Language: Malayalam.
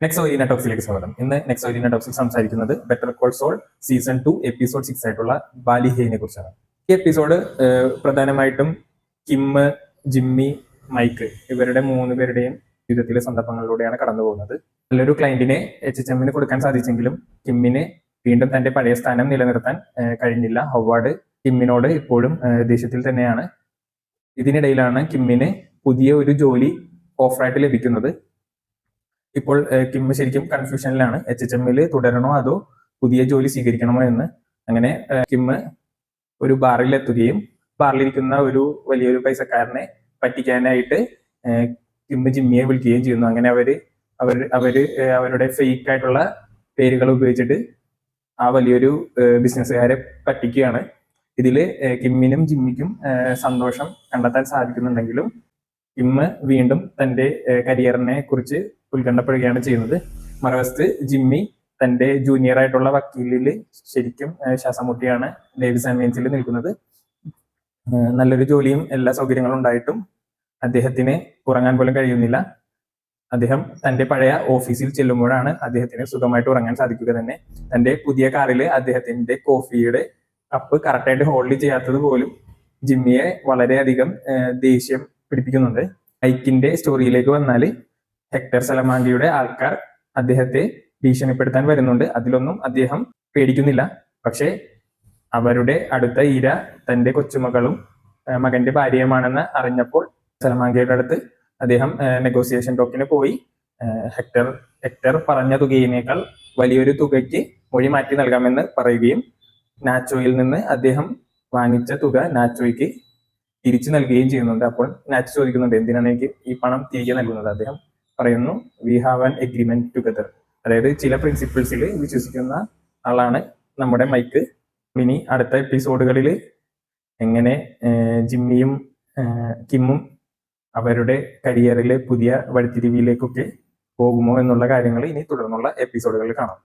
നെക്സോരീന ടോക്സിലേക്ക് സ്വാഗതം. ഇന്ന് നെക്സോരീന ടോക്സിൽ സംസാരിക്കുന്നത് Better Call Saul season 2 episode 6 ആയിട്ടുള്ള ബാലിഹേനെ കുറിച്ചാണ്. ഈ എപ്പിസോഡ് പ്രധാനമായിട്ടും കിം, ജിമ്മി, മൈക്ക് ഇവരുടെ 3 പേരുടെയും ജീവിതത്തിലെ സന്ദർഭങ്ങളിലൂടെയാണ് കടന്നു പോകുന്നത്. നല്ലൊരു ക്ലയന്റിനെ HHMന് കൊടുക്കാൻ സാധിച്ചെങ്കിലും കിമ്മിന് വീണ്ടും തന്റെ പഴയ സ്ഥാനം നിലനിർത്താൻ കഴിഞ്ഞില്ല. ഹൊവാർഡ് കിമ്മിനോട് ഇപ്പോഴും ദേഷ്യത്തിൽ തന്നെയാണ്. ഇതിനിടയിലാണ് കിമ്മിന് പുതിയ ഒരു ജോലി ഓഫറായിട്ട് ലഭിക്കുന്നത്. ഇപ്പോൾ കിം ശരിക്കും കൺഫ്യൂഷനിലാണ്. HHMൽ തുടരണോ അതോ പുതിയ ജോലി സ്വീകരിക്കണമോ എന്ന്. അങ്ങനെ കിം ഒരു ബാറിൽ എത്തുകയും ബാറിലിരിക്കുന്ന ഒരു വലിയൊരു പൈസക്കാരനെ പറ്റിക്കാനായിട്ട് കിം ജിമ്മിയെ വിളിക്കുകയും ചെയ്യുന്നു. അങ്ങനെ അവരുടെ ഫേക്ക് ആയിട്ടുള്ള പേരുകൾ ഉപയോഗിച്ചിട്ട് ആ വലിയൊരു ബിസിനസ്സുകാരെ പറ്റിക്കുകയാണ്. ഇതില് കിമ്മിനും ജിമ്മിക്കും സന്തോഷം കണ്ടെത്താൻ സാധിക്കുന്നുണ്ടെങ്കിലും കിം വീണ്ടും തന്റെ കരിയറിനെ കുറിച്ച് ഉത്കണ്ഠപ്പെടുകയാണ് ചെയ്യുന്നത്. മറുവശത്ത് ജിമ്മി തന്റെ ജൂനിയർ ആയിട്ടുള്ള വക്കീലില് ശരിക്കും ശ്വാസം മുട്ടിയാണ് ഡേവിസ് ആൻഡ് വെയിൻസിൽ നിൽക്കുന്നത്. നല്ലൊരു ജോലിയും എല്ലാ സൗകര്യങ്ങളും ഉണ്ടായിട്ടും അദ്ദേഹത്തിന് ഉറങ്ങാൻ പോലും കഴിയുന്നില്ല. അദ്ദേഹം തന്റെ പഴയ ഓഫീസിൽ ചെല്ലുമ്പോഴാണ് അദ്ദേഹത്തിന് സുഖമായിട്ട് ഉറങ്ങാൻ സാധിക്കുക തന്നെ. തന്റെ പുതിയ കാറിൽ അദ്ദേഹത്തിന്റെ കോഫിയുടെ കപ്പ് കറക്റ്റായിട്ട് ഹോൾഡ് ചെയ്യാത്തത് പോലും ജിമ്മിയെ വളരെയധികം ദേഷ്യം പിടിപ്പിക്കുന്നുണ്ട്. മൈക്കിന്റെ സ്റ്റോറിയിലേക്ക് വന്നാൽ ഹെക്ടർ സലമാങ്കയുടെ ആൾക്കാർ അദ്ദേഹത്തെ ഭീഷണിപ്പെടുത്താൻ വരുന്നുണ്ട്. അതിലൊന്നും അദ്ദേഹം പേടിക്കുന്നില്ല. പക്ഷേ അവരുടെ അടുത്ത ഇര തന്റെ കൊച്ചുമകളും മകന്റെ ഭാര്യയുമാണെന്ന് അറിഞ്ഞപ്പോൾ സലമാങ്കയുടെ അടുത്ത് അദ്ദേഹം നെഗോസിയേഷൻ ടോക്കിന് പോയി ഹെക്ടർ പറഞ്ഞ തുകയിനേക്കാൾ വലിയൊരു തുകയ്ക്ക് മൊഴി മാറ്റി നൽകാമെന്ന് പറയുകയും നാച്ചോയിൽ നിന്ന് അദ്ദേഹം വാങ്ങിച്ച തുക നാച്ചോയ്ക്ക് തിരിച്ചു നൽകുകയും ചെയ്യുന്നുണ്ട്. അപ്പോൾ നാച്ചോ ചോദിക്കുന്നുണ്ട്, എന്തിനാണ് എനിക്ക് ഈ പണം തിരികെ നൽകുന്നത്? അദ്ദേഹം പറയുന്നു, we have an agreement together. അതായത് ചില പ്രിൻസിപ്പിൾസിൽ വിശ്വസിക്കുന്ന ആളാണ് നമ്മുടെ മൈക്ക്. ഇനി അടുത്ത എപ്പിസോഡുകളിൽ എങ്ങനെ ജിമ്മിയും കിമ്മും അവരുടെ കരിയറിലെ പുതിയ വഴിത്തിരിവിലേക്കൊക്കെ പോകുമോ എന്നുള്ള കാര്യങ്ങൾ ഇനി തുടർന്നുള്ള എപ്പിസോഡുകളിൽ കാണാം.